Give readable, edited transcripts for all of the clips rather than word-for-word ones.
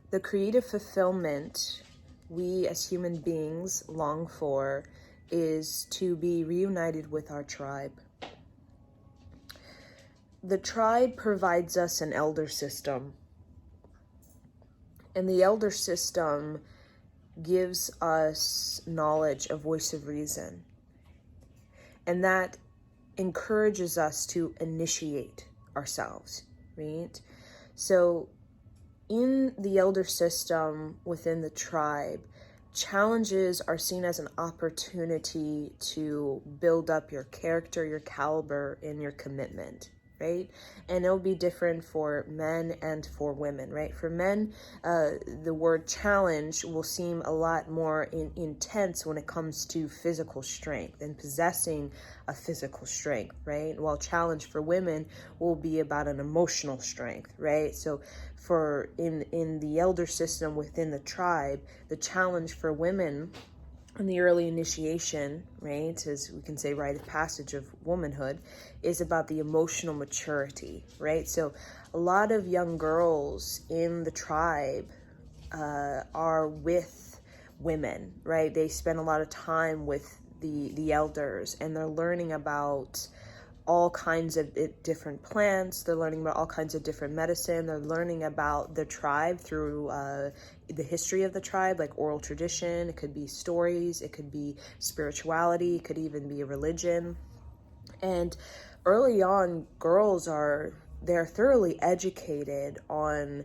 The creative fulfillment we as human beings long for is to be reunited with our tribe. The tribe provides us an elder system, and the elder system gives us knowledge, a voice of reason, and that encourages us to initiate ourselves, right? So in the elder system within the tribe, challenges are seen as an opportunity to build up your character, your caliber, and your commitment, right? And it'll be different for men and for women, right? For men, the word challenge will seem a lot more intense when it comes to physical strength and possessing a physical strength, right? While challenge for women will be about an emotional strength, right? So for in the elder system within the tribe, the challenge for women in the early initiation, right, as we can say rite of passage of womanhood, is about the emotional maturity, right? So a lot of young girls in the tribe are with women, right? They spend a lot of time with the elders, and they're learning about all kinds of different plants. They're learning about all kinds of different medicine. They're learning about the tribe through the history of the tribe, like oral tradition. It could be stories. It could be spirituality. It could even be a religion. And early on, they're thoroughly educated on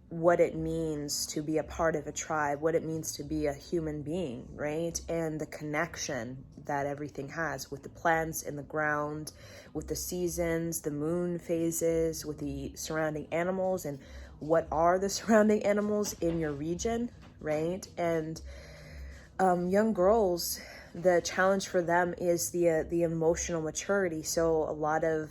what it means to be a part of a tribe, what it means to be a human being, right? And the connection that everything has with the plants in the ground, with the seasons, the moon phases, with the surrounding animals, and what are the surrounding animals in your region, right? And young girls, the challenge for them is the emotional maturity. So a lot of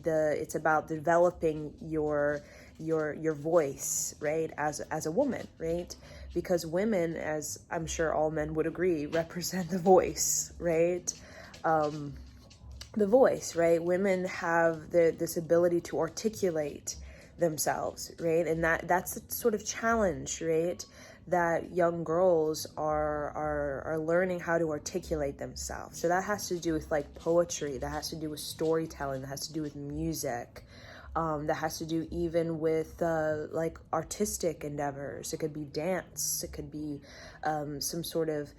it's about developing your voice, right, as a woman, right? Because women, as I'm sure all men would agree, represent the voice, right? The voice, right? Women have this ability to articulate themselves, right? And that's the sort of challenge, right, that young girls are learning how to articulate themselves. So that has to do with like poetry, that has to do with storytelling, that has to do with music, that has to do even with like artistic endeavors. It could be dance, it could be some sort of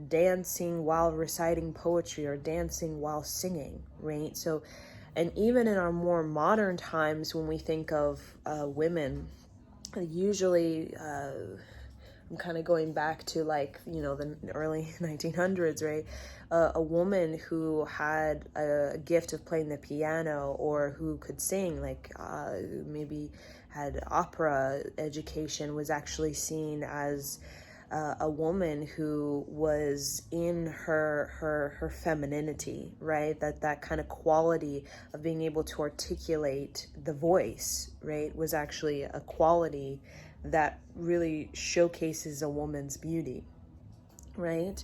dancing while reciting poetry or dancing while singing, right? So, and even in our more modern times, when we think of women, usually I'm kind of going back to like, the early 1900s, right? A woman who had a gift of playing the piano or who could sing, like maybe had opera education, was actually seen as a woman who was in her femininity, right? That kind of quality of being able to articulate the voice, right, was actually a quality that really showcases a woman's beauty, right?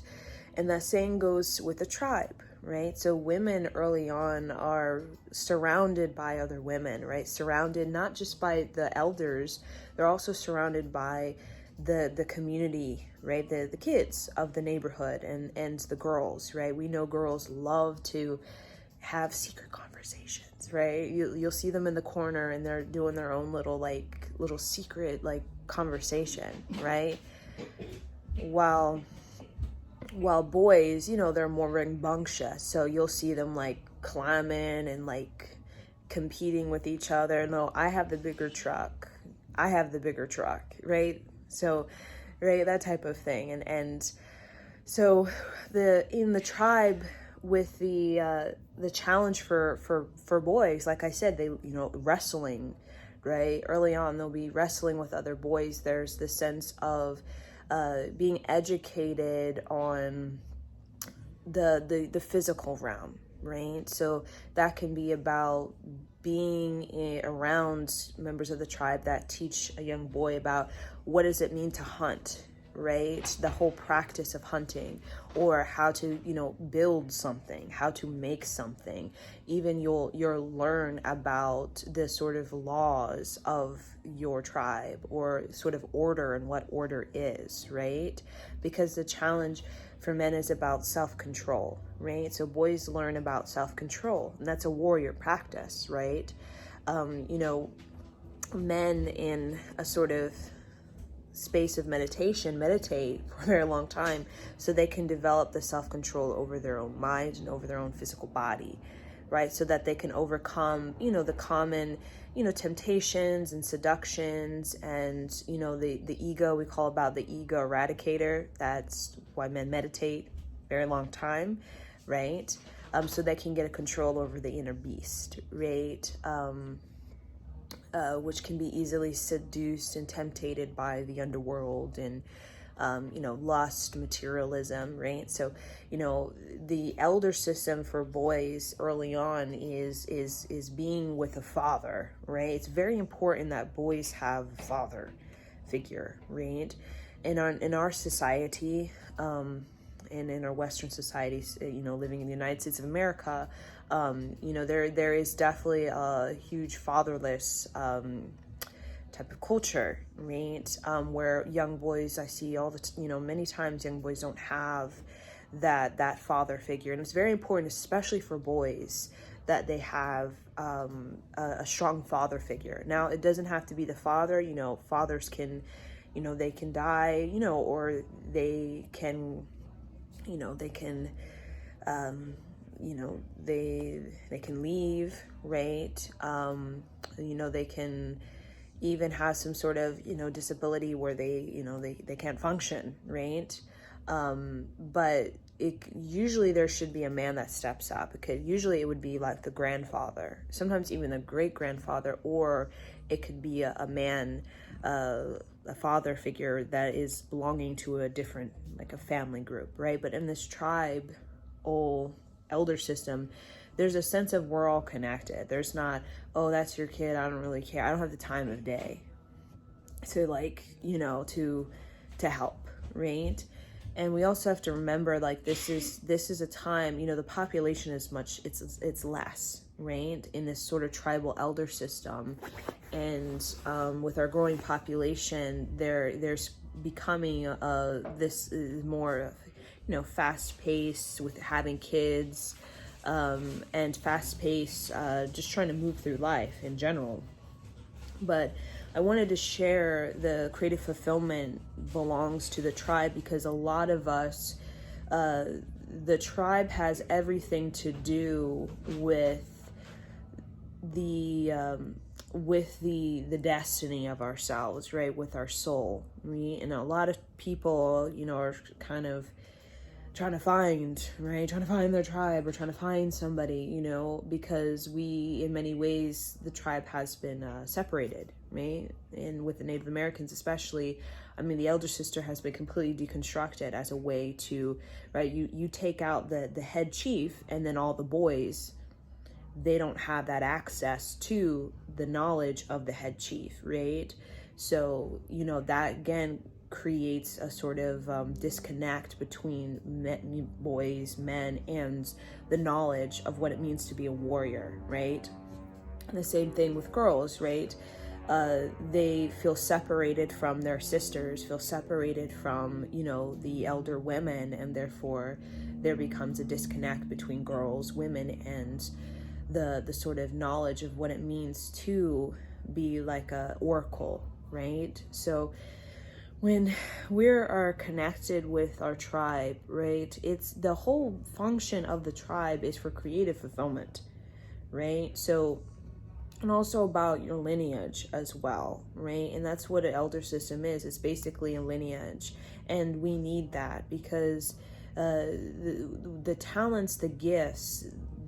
And that same goes with the tribe, right? So women early on are surrounded by other women, right? Surrounded not just by the elders, they're also surrounded by the community, right? The kids of the neighborhood and the girls, right? We know girls love to have secret conversations, right? You'll see them in the corner and they're doing their own little secret like conversation, right? While boys, they're more rambunctious, so you'll see them like climbing and like competing with each other. No, I have the bigger truck, right? So, right, that type of thing. And so in the tribe, with the challenge for boys, like I said, they wrestling, right? Early on, they'll be wrestling with other boys. There's this sense of being educated on the physical realm, right? So that can be about being around members of the tribe that teach a young boy about what does it mean to hunt, right? The whole practice of hunting, or how to, build something, how to make something. Even you'll learn about the sort of laws of your tribe, or sort of order and what order is, right? Because the challenge for men is about self-control, right? So boys learn about self-control, and that's a warrior practice, right? Men in a sort of space of meditate for a very long time so they can develop the self-control over their own mind and over their own physical body, right? So that they can overcome, the common, temptations and seductions and, the ego. We call about the ego eradicator. That's why men meditate a very long time, right? So they can get a control over the inner beast, right? Which can be easily seduced and tempted by the underworld and, lust, materialism, right? So, the elder system for boys early on is being with a father, right? It's very important that boys have a father figure, right? In our society, and in our Western societies, living in the United States of America, there is definitely a huge fatherless type of culture, right? Where young boys, I see many times young boys don't have that father figure, and it's very important, especially for boys, that they have a strong father figure. Now, it doesn't have to be the father. Fathers can, they can die, or they can, they can. They can leave, right? They can even have some sort of, disability where they can't function, right? But usually there should be a man that steps up, because usually it would be like the grandfather, sometimes even the great grandfather, or it could be a man, a father figure that is belonging to a different, like a family group, right? But in this tribe, elder system, there's a sense of we're all connected. There's not, oh, that's your kid, I don't really care, I don't have the time of day to to help, right? And we also have to remember, like, this is a time, the population is it's less, right, in this sort of tribal elder system. And with our growing population, there's becoming this is more, fast paced with having kids, and fast paced, just trying to move through life in general. But I wanted to share the creative fulfillment belongs to the tribe, because a lot of us, the tribe has everything to do with the destiny of ourselves, right? With our soul. And a lot of people, are kind of trying to find their tribe, or trying to find somebody, because we, in many ways, the tribe has been separated, right? And with the Native Americans especially, the elder sister has been completely deconstructed as a way to, right, you take out the head chief, and then all the boys, they don't have that access to the knowledge of the head chief, right? So, that again creates a sort of disconnect between boys, men, and the knowledge of what it means to be a warrior, right? And the same thing with girls, right? They feel separated from their sisters, feel separated from, the elder women, and therefore there becomes a disconnect between girls, women, and the sort of knowledge of what it means to be like a oracle, right? So when we are connected with our tribe, right, it's the whole function of the tribe is for creative fulfillment, right? So, and also about your lineage as well, right? And that's what an elder system is. It's basically a lineage, and we need that, because the talents, the gifts,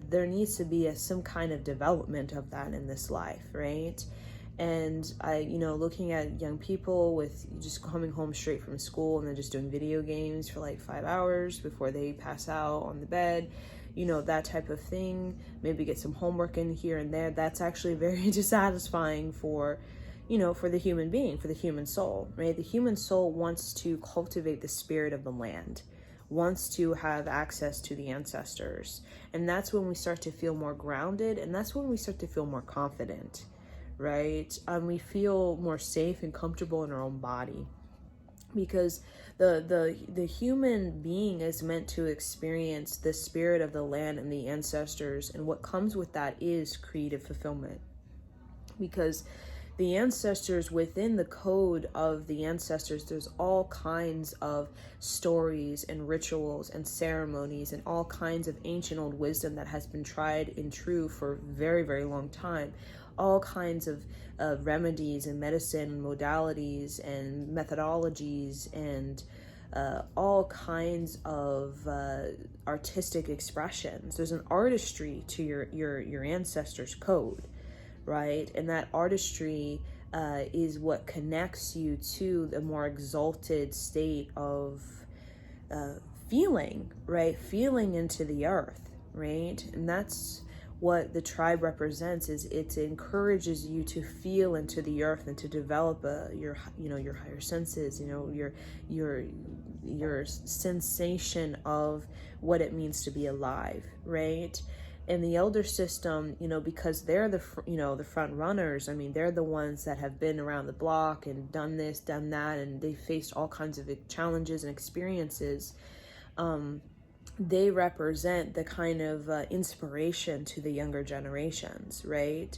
there needs to be some kind of development of that in this life, right? And I, looking at young people with just coming home straight from school and then just doing video games for like 5 hours before they pass out on the bed, that type of thing, maybe get some homework in here and there, that's actually very dissatisfying for, for the human being, for the human soul, right? The human soul wants to cultivate the spirit of the land, wants to have access to the ancestors. And that's when we start to feel more grounded, and that's when we start to feel more confident, right? We feel more safe and comfortable in our own body, because the human being is meant to experience the spirit of the land and the ancestors, and what comes with that is creative fulfillment. Because the ancestors, within the code of the ancestors, there's all kinds of stories and rituals and ceremonies and all kinds of ancient old wisdom that has been tried and true for a very, very long time. All kinds of remedies and medicine and modalities and methodologies and all kinds of artistic expressions. There's an artistry to your ancestors' code, right? And that artistry is what connects you to the more exalted state of feeling, right? Feeling into the earth, right? And that's what the tribe represents. Is it encourages you to feel into the earth and to develop your higher senses, your sensation of what it means to be alive, right? And the elder system, because they're the front runners. I mean, they're the ones that have been around the block and done this, done that, and they faced all kinds of challenges and experiences. They represent the kind of inspiration to the younger generations, right?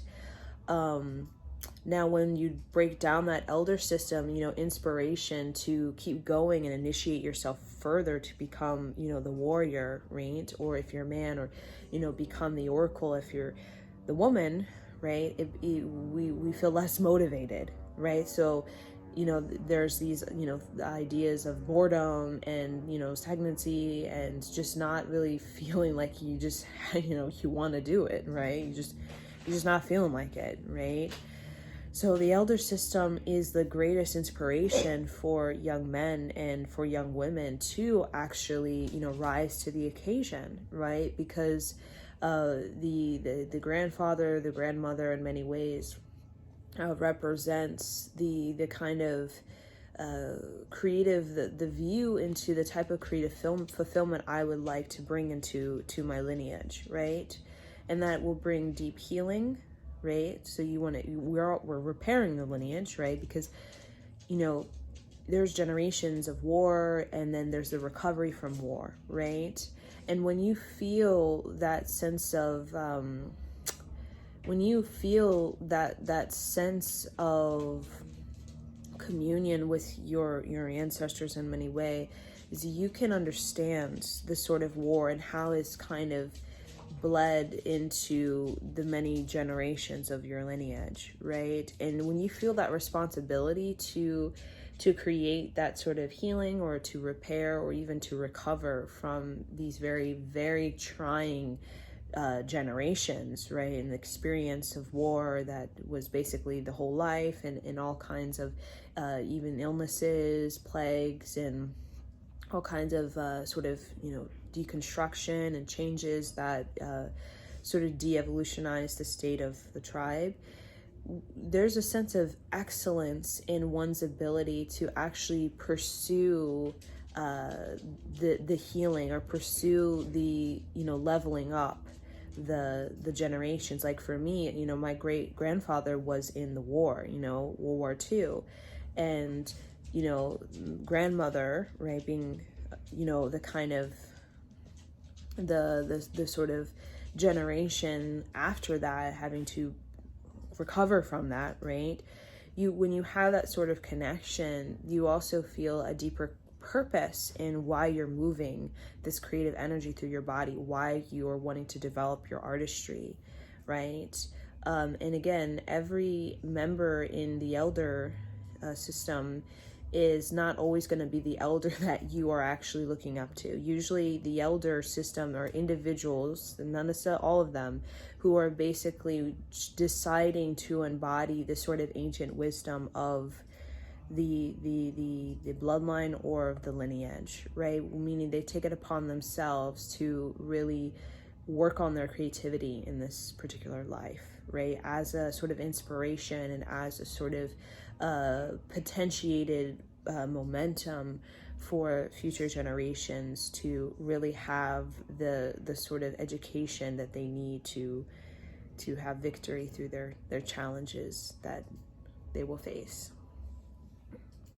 Now, when you break down that elder system, inspiration to keep going and initiate yourself further to become, the warrior, right? Or if you're a man, or, become the oracle if you're the woman, right? We feel less motivated, right? So, there's these, ideas of boredom and, stagnancy and just not really feeling like you just, you want to do it, right? You're just not feeling like it, right? So the elder system is the greatest inspiration for young men and for young women to actually, rise to the occasion, right? Because the grandfather, the grandmother, in many ways, represents the kind of creative, the view into the type of creative fulfillment I would like to bring into my lineage, right? And that will bring deep healing, right? So we're repairing the lineage, right? Because there's generations of war, and then there's the recovery from war, right? And when you feel that sense of when you feel that sense of communion with your ancestors in many ways, you can understand the sort of war and how it's kind of bled into the many generations of your lineage, right? And when you feel that responsibility to create that sort of healing, or to repair, or even to recover from these very, very trying generations, right? And the experience of war that was basically the whole life, and all kinds of even illnesses, plagues, and all kinds of sort of, deconstruction and changes that sort of de-evolutionize the state of the tribe. There's a sense of excellence in one's ability to actually pursue the healing, or pursue the leveling up the generations. Like for me, my great grandfather was in the war, World War II, and grandmother, right, being the kind of the sort of generation after that, having to recover from that, right? When you have that sort of connection, you also feel a deeper purpose in why you're moving this creative energy through your body, why you're wanting to develop your artistry, right? And again, every member in the elder system is not always going to be the elder that you are actually looking up to. Usually the elder system are individuals, and none of all of them, who are basically deciding to embody the sort of ancient wisdom of the bloodline or of the lineage, right? Meaning they take it upon themselves to really work on their creativity in this particular life, right? As a sort of inspiration and as a sort of potentiated momentum for future generations to really have the sort of education that they need to have victory through their challenges that they will face.